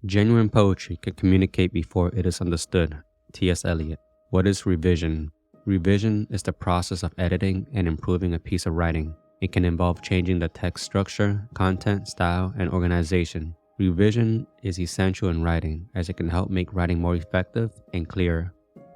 Genuine poetry can communicate before it is understood. T.S. Eliot. What is revision? Revision is the process of editing and improving a piece of writing. It can involve changing the text structure, content, style, and organization. Revision is essential in writing as it can help make writing more effective and clearer.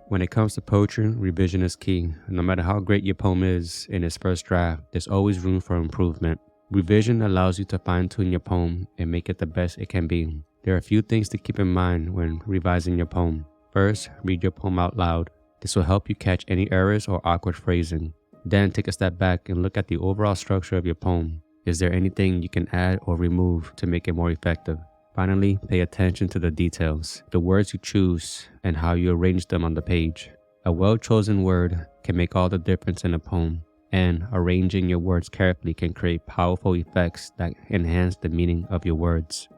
When it comes to poetry, revision is key. No matter how great your poem is in its first draft, there's always room for improvement. Revision allows you to fine-tune your poem and make it the best it can be. There are a few things to keep in mind when revising your poem. First, read your poem out loud. This will help you catch any errors or awkward phrasing. Then take a step back and look at the overall structure of your poem. Is there anything you can add or remove to make it more effective? Finally, pay attention to the details, the words you choose, and how you arrange them on the page. A well-chosen word can make all the difference in a poem, and arranging your words carefully can create powerful effects that enhance the meaning of your words.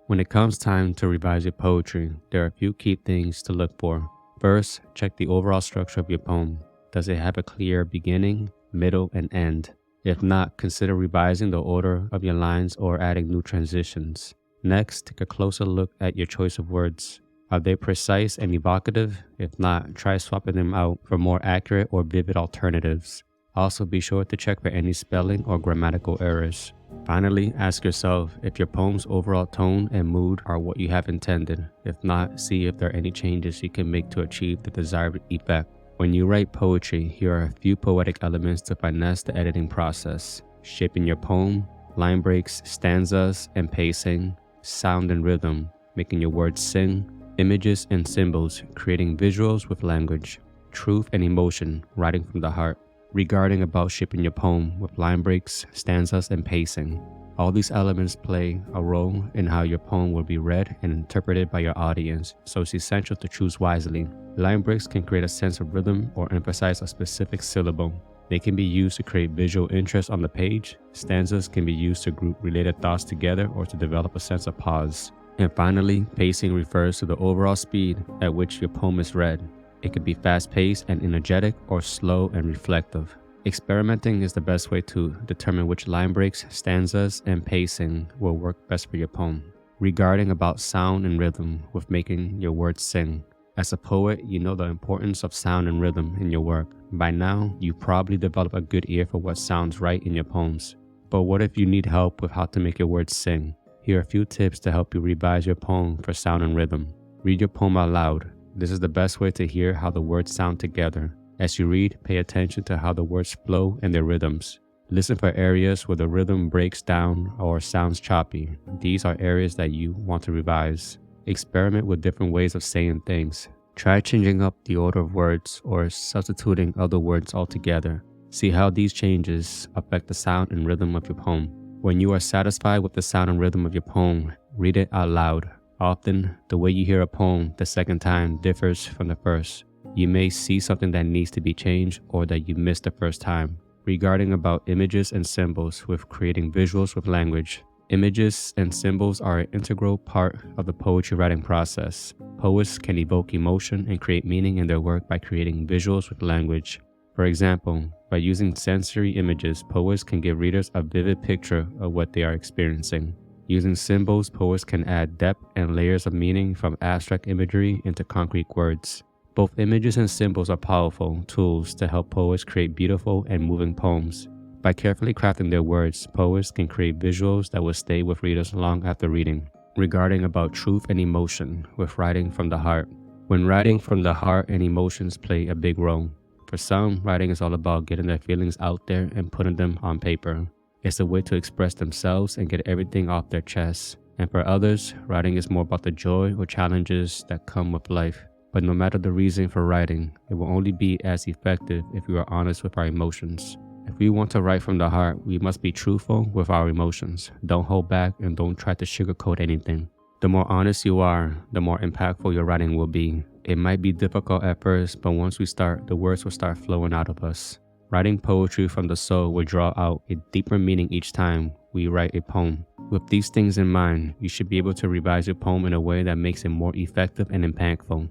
When it comes time to revise your poetry, there are a few key things to look for. First, check the overall structure of your poem. Does it have a clear beginning, middle, and end? If not, consider revising the order of your lines or adding new transitions. Next, take a closer look at your choice of words. Are they precise and evocative? If not, try swapping them out for more accurate or vivid alternatives. Also, be sure to check for any spelling or grammatical errors. Finally, ask yourself if your poem's overall tone and mood are what you have intended. If not, see if there are any changes you can make to achieve the desired effect. When you write poetry, here are a few poetic elements to finesse the editing process: shaping your poem, line breaks, stanzas, and pacing, sound and rhythm, making your words sing, images and symbols, creating visuals with language, truth and emotion, writing from the heart. Regarding about shaping your poem with line breaks, stanzas, and pacing. All these elements play a role in how your poem will be read and interpreted by your audience, so it's essential to choose wisely. Line breaks can create a sense of rhythm or emphasize a specific syllable. They can be used to create visual interest on the page. Stanzas can be used to group related thoughts together or to develop a sense of pause. And finally, pacing refers to the overall speed at which your poem is read. It could be fast-paced and energetic or slow and reflective. Experimenting is the best way to determine which line breaks, stanzas, and pacing will work best for your poem. Regarding about sound and rhythm with making your words sing. As a poet, you know the importance of sound and rhythm in your work. By now, you probably develop a good ear for what sounds right in your poems. But what if you need help with how to make your words sing? Here are a few tips to help you revise your poem for sound and rhythm. Read your poem out loud. This is the best way to hear how the words sound together. As you read, pay attention to how the words flow and their rhythms. Listen for areas where the rhythm breaks down or sounds choppy. These are areas that you want to revise. Experiment with different ways of saying things. Try changing up the order of words or substituting other words altogether. See how these changes affect the sound and rhythm of your poem. When you are satisfied with the sound and rhythm of your poem, read it out loud. Often, the way you hear a poem the second time differs from the first. You may see something that needs to be changed or that you missed the first time. Regarding about images and symbols with creating visuals with language. Images and symbols are an integral part of the poetry writing process. Poets can evoke emotion and create meaning in their work by creating visuals with language. For example, by using sensory images, poets can give readers a vivid picture of what they are experiencing. Using symbols, poets can add depth and layers of meaning from abstract imagery into concrete words. Both images and symbols are powerful tools to help poets create beautiful and moving poems. By carefully crafting their words, poets can create visuals that will stay with readers long after reading. Regarding about truth and emotion with writing from the heart. When writing from the heart and emotions play a big role. For some, writing is all about getting their feelings out there and putting them on paper. It's a way to express themselves and get everything off their chest. And for others, writing is more about the joy or challenges that come with life. But no matter the reason for writing, it will only be as effective if we are honest with our emotions. If we want to write from the heart, we must be truthful with our emotions. Don't hold back and don't try to sugarcoat anything. The more honest you are, the more impactful your writing will be. It might be difficult at first, but once we start, the words will start flowing out of us. Writing poetry from the soul will draw out a deeper meaning each time we write a poem. With these things in mind, you should be able to revise your poem in a way that makes it more effective and impactful.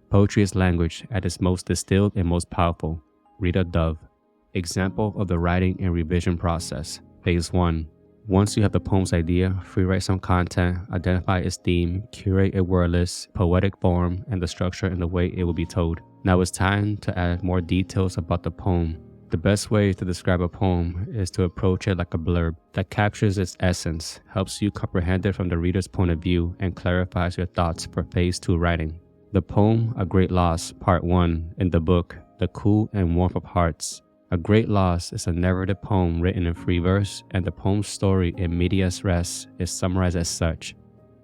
Poetry is language at its most distilled and most powerful. Rita Dove. Example of the writing and revision process. Phase 1. Once you have the poem's idea, free-write some content, identify its theme, curate a word list, poetic form, and the structure and the way it will be told. Now it's time to add more details about the poem. The best way to describe a poem is to approach it like a blurb that captures its essence, helps you comprehend it from the reader's point of view, and clarifies your thoughts for Phase 2 writing. The poem, A Great Loss, Part 1, in the book, The Cool and Warmth of Hearts. A Great Loss is a narrative poem written in free verse, and the poem's story in medias res is summarized as such.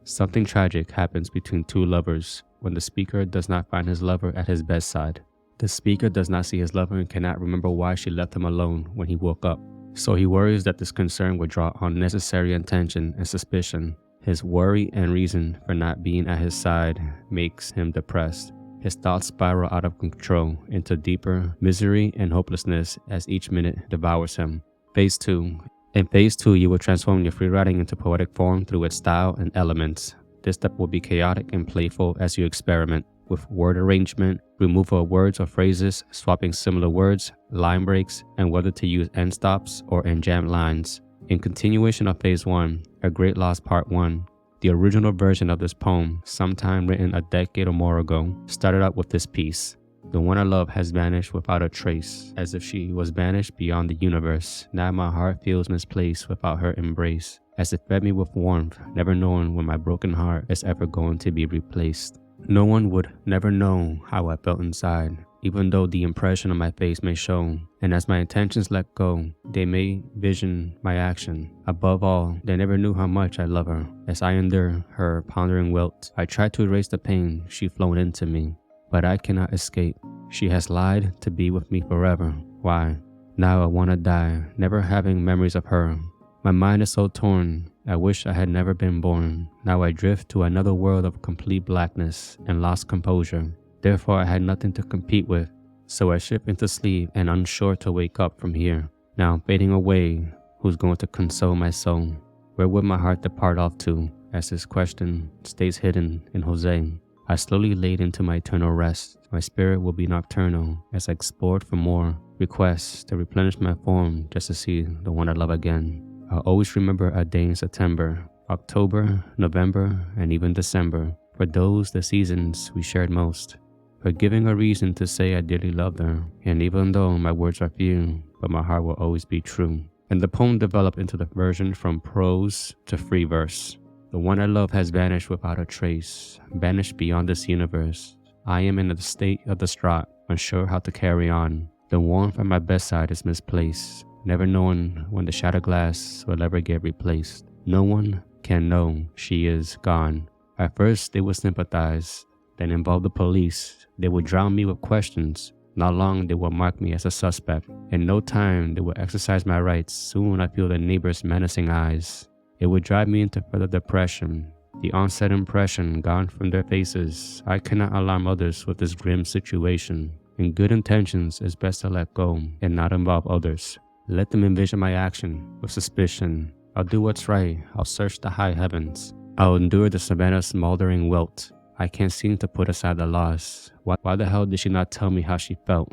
Something tragic happens between two lovers when the speaker does not find his lover at his bedside. The speaker does not see his lover and cannot remember why she left him alone when he woke up. So he worries that this concern would draw unnecessary attention and suspicion. His worry and reason for not being at his side makes him depressed. His thoughts spiral out of control into deeper misery and hopelessness as each minute devours him. Phase 2. In Phase 2, you will transform your free writing into poetic form through its style and elements. This step will be chaotic and playful as you experiment with word arrangement, removal of words or phrases, swapping similar words, line breaks, and whether to use end stops or end jam lines. In continuation of Phase 1, A Great Loss Part 1, the original version of this poem, sometime written a decade or more ago, started out with this piece. The one I love has vanished without a trace, as if she was banished beyond the universe. Now my heart feels misplaced without her embrace, as it fed me with warmth, never knowing when my broken heart is ever going to be replaced. No one would never know how I felt inside, even though the impression on my face may show. And as my intentions let go, they may vision my action. Above all, they never knew how much I love her. As I endure her pondering wilt, I try to erase the pain she flown into me. But I cannot escape. She has lied to be with me forever. Why? Now I wanna die, never having memories of her. My mind is so torn, I wish I had never been born. Now I drift to another world of complete blackness and lost composure. Therefore I had nothing to compete with, so I shift into sleep and unsure to wake up from here. Now I'm fading away, who's going to console my soul? Where would my heart depart off to, as this question stays hidden in Jose? I slowly laid into my eternal rest. My spirit will be nocturnal as I explored for more requests to replenish my form just to see the one I love again. I'll always remember a day in September, October, November, and even December. For those the seasons we shared most. For giving a reason to say I dearly loved her. And even though my words are few, but my heart will always be true. And the poem developed into the version from prose to free verse. The one I love has vanished without a trace, vanished beyond this universe. I am in a state of distraught, unsure how to carry on. The warmth at my bedside is misplaced, never knowing when the shattered glass will ever get replaced. No one can know she is gone. At first they would sympathize, then involve the police. They would drown me with questions. Not long they will mark me as a suspect. In no time they will exercise my rights. Soon I feel the neighbors' menacing eyes. It would drive me into further depression. The onset impression gone from their faces. I cannot alarm others with this grim situation. In good intentions, it's best to let go and not involve others. Let them envision my action with suspicion. I'll do what's right. I'll search the high heavens. I'll endure the savannah's smoldering wilt. I can't seem to put aside the loss. Why the hell did she not tell me how she felt?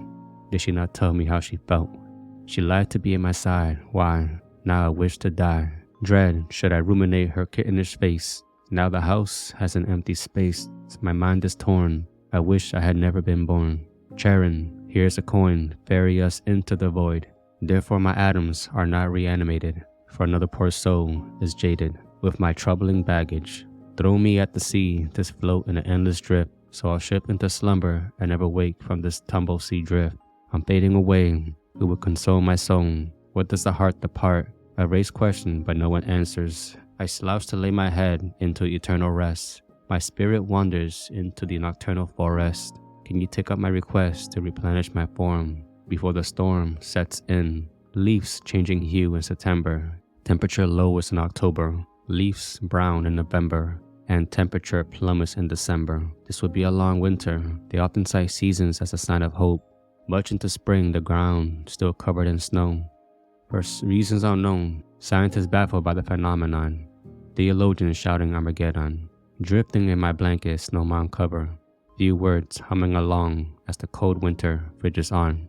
Did she not tell me how she felt? She lied to be at my side. Why? Now I wish to die. Dread, should I ruminate her kittenish face? Now the house has an empty space. My mind is torn. I wish I had never been born. Charon, here's a coin. Ferry us into the void. Therefore my atoms are not reanimated. For another poor soul is jaded with my troubling baggage. Throw me at the sea to float in an endless drift. So I'll ship into slumber and never wake from this tumble sea drift. I'm fading away. Who will console my soul? What does the heart depart? I raise question, but no one answers. I slouch to lay my head into eternal rest. My spirit wanders into the nocturnal forest. Can you take up my request to replenish my form before the storm sets in? Leaves changing hue in September. Temperature lowest in October. Leaves brown in November. And temperature plummets in December. This would be a long winter. They often cite seasons as a sign of hope. Much into spring, the ground still covered in snow. For reasons unknown, scientists baffled by the phenomenon. Theologians shouting Armageddon. Drifting in my blanket, snow mound cover. Few words humming along as the cold winter fridges on.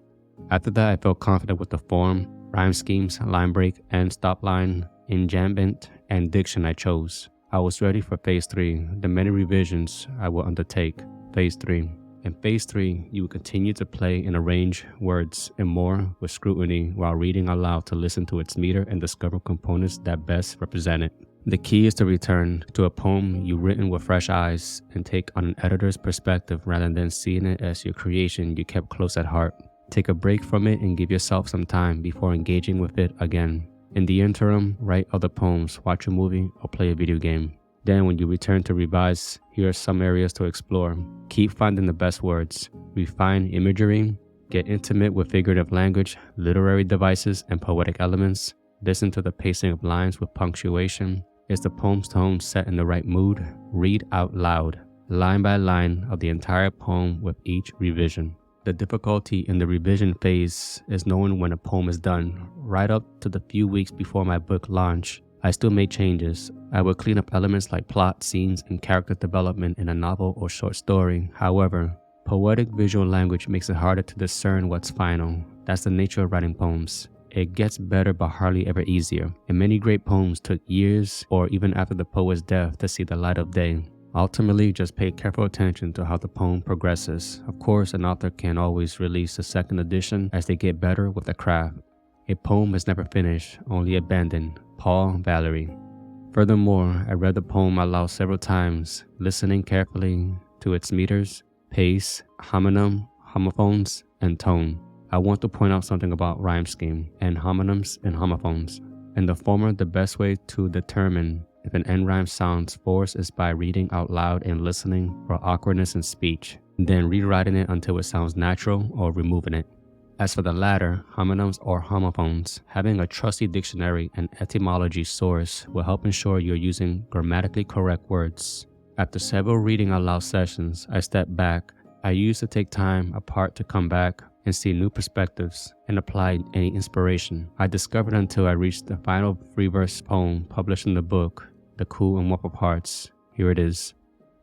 After that, I felt confident with the form, rhyme schemes, line break, and stop line. enjambment, and diction I chose. I was ready for Phase 3, the many revisions I will undertake. Phase 3. In Phase 3, you will continue to play and arrange words and more with scrutiny while reading aloud to listen to its meter and discover components that best represent it. The key is to return to a poem you've written with fresh eyes and take on an editor's perspective rather than seeing it as your creation you kept close at heart. Take a break from it and give yourself some time before engaging with it again. In the interim, write other poems, watch a movie, or play a video game. Then when you return to revise, here are some areas to explore. Keep finding the best words. Refine imagery. Get intimate with figurative language, literary devices, and poetic elements. Listen to the pacing of lines with punctuation. Is the poem's tone set in the right mood? Read out loud, line by line of the entire poem with each revision. The difficulty in the revision phase is knowing when a poem is done. Right up to the few weeks before my book launch, I still made changes. I would clean up elements like plot, scenes, and character development in a novel or short story. However, poetic visual language makes it harder to discern what's final. That's the nature of writing poems. It gets better but hardly ever easier, and many great poems took years or even after the poet's death to see the light of day. Ultimately, just pay careful attention to how the poem progresses. Of course, an author can always release a second edition as they get better with the craft. A poem is never finished, only abandoned. Paul Valery. Furthermore, I read the poem aloud several times, listening carefully to its meters, pace, homonym, homophones, and tone. I want to point out something about rhyme scheme and homonyms and homophones. In the former, the best way to determine if an end rhyme sounds forced is by reading out loud and listening for awkwardness in speech, then rewriting it until it sounds natural or removing it. As for the latter, homonyms or homophones, having a trusty dictionary and etymology source will help ensure you're using grammatically correct words. After several reading aloud sessions, I stepped back. I used to take time apart to come back and see new perspectives and apply any inspiration I discovered until I reached the final free-verse poem published in the book, The Cool and Warp Parts. Here it is.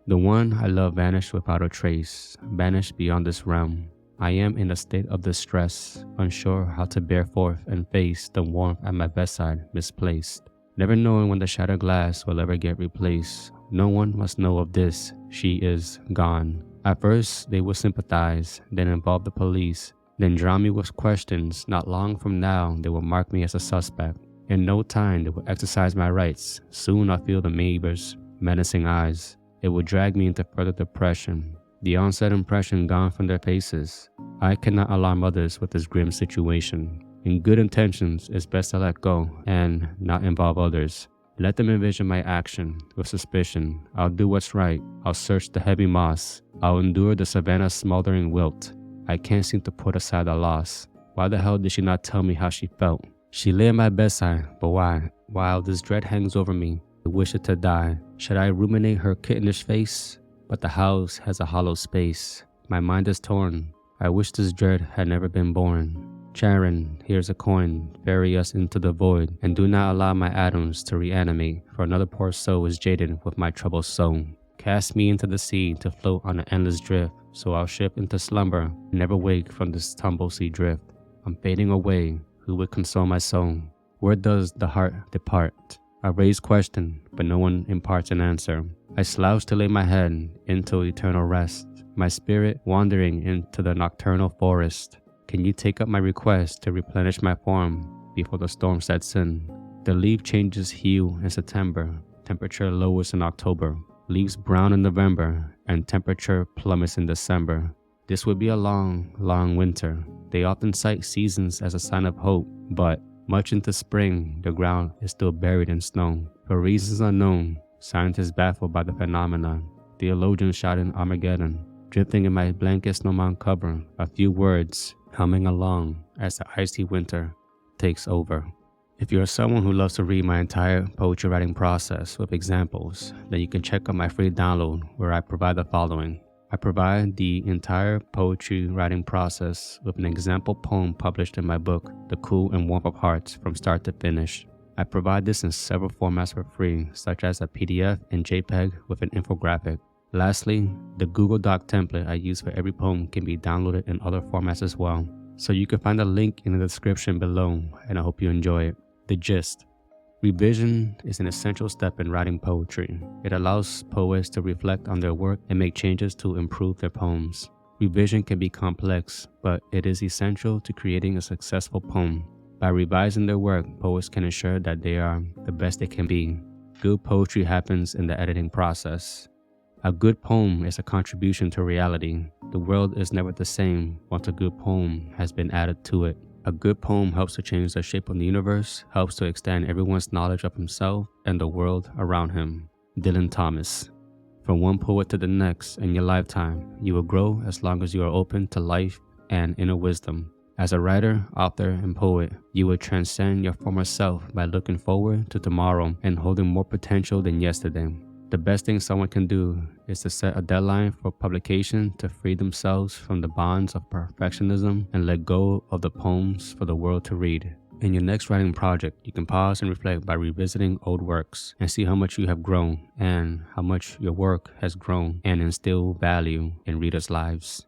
The one I love vanished without a trace, vanished beyond this realm. I am in a state of distress, unsure how to bear forth and face the warmth at my bedside misplaced. Never knowing when the shattered glass will ever get replaced. No one must know of this, she is gone. At first, they will sympathize, then involve the police, then drown me with questions. Not long from now, they will mark me as a suspect. In no time, they will exercise my rights. Soon I'll feel the neighbors' menacing eyes. It will drag me into further depression. The onset impression gone from their faces. I cannot alarm others with this grim situation. In good intentions, it's best to let go and not involve others. Let them envision my action with suspicion. I'll do what's right. I'll search the heavy moss. I'll endure the savannah's smoldering wilt. I can't seem to put aside the loss. Why the hell did she not tell me how she felt? She lay at my bedside, but why? While this dread hangs over me, I wish it to die. Should I ruminate her kittenish face? But the house has a hollow space. My mind is torn. I wish this dread had never been born. Charon, here's a coin, bury us into the void, and do not allow my atoms to reanimate, for another poor soul is jaded with my troubled soul. Cast me into the sea to float on an endless drift, so I'll shift into slumber, and never wake from this tumble sea drift. I'm fading away, who would console my soul? Where does the heart depart? I raise question, but no one imparts an answer. I slouch to lay my head into eternal rest, my spirit wandering into the nocturnal forest. Can you take up my request to replenish my form before the storm sets in? The leaf changes hue in September, temperature lowers in October, leaves brown in November, and temperature plummets in December. This would be a long, long winter. They often cite seasons as a sign of hope, but much into spring, the ground is still buried in snow. For reasons unknown, scientists baffled by the phenomenon, theologians shouting Armageddon, drifting in my blanket snowman cover, a few words humming along as the icy winter takes over. If you're someone who loves to read my entire poetry writing process with examples, then you can check out my free download where I provide the following. I provide the entire poetry writing process with an example poem published in my book, The Cool and Warm Up Hearts, from start to finish. I provide this in several formats for free, such as a PDF and JPEG with an infographic. Lastly, the Google Doc template I use for every poem can be downloaded in other formats as well. So you can find a link in the description below, and I hope you enjoy it. The gist. Revision is an essential step in writing poetry. It allows poets to reflect on their work and make changes to improve their poems. Revision can be complex, but it is essential to creating a successful poem. By revising their work, poets can ensure that they are the best they can be. Good poetry happens in the editing process. A good poem is a contribution to reality. The world is never the same once a good poem has been added to it. A good poem helps to change the shape of the universe, helps to extend everyone's knowledge of himself and the world around him. Dylan Thomas. From one poet to the next in your lifetime, you will grow as long as you are open to life and inner wisdom. As a writer, author, and poet, you will transcend your former self by looking forward to tomorrow and holding more potential than yesterday. The best thing someone can do is to set a deadline for publication to free themselves from the bonds of perfectionism and let go of the poems for the world to read. In your next writing project, you can pause and reflect by revisiting old works and see how much you have grown and how much your work has grown and instill value in readers' lives.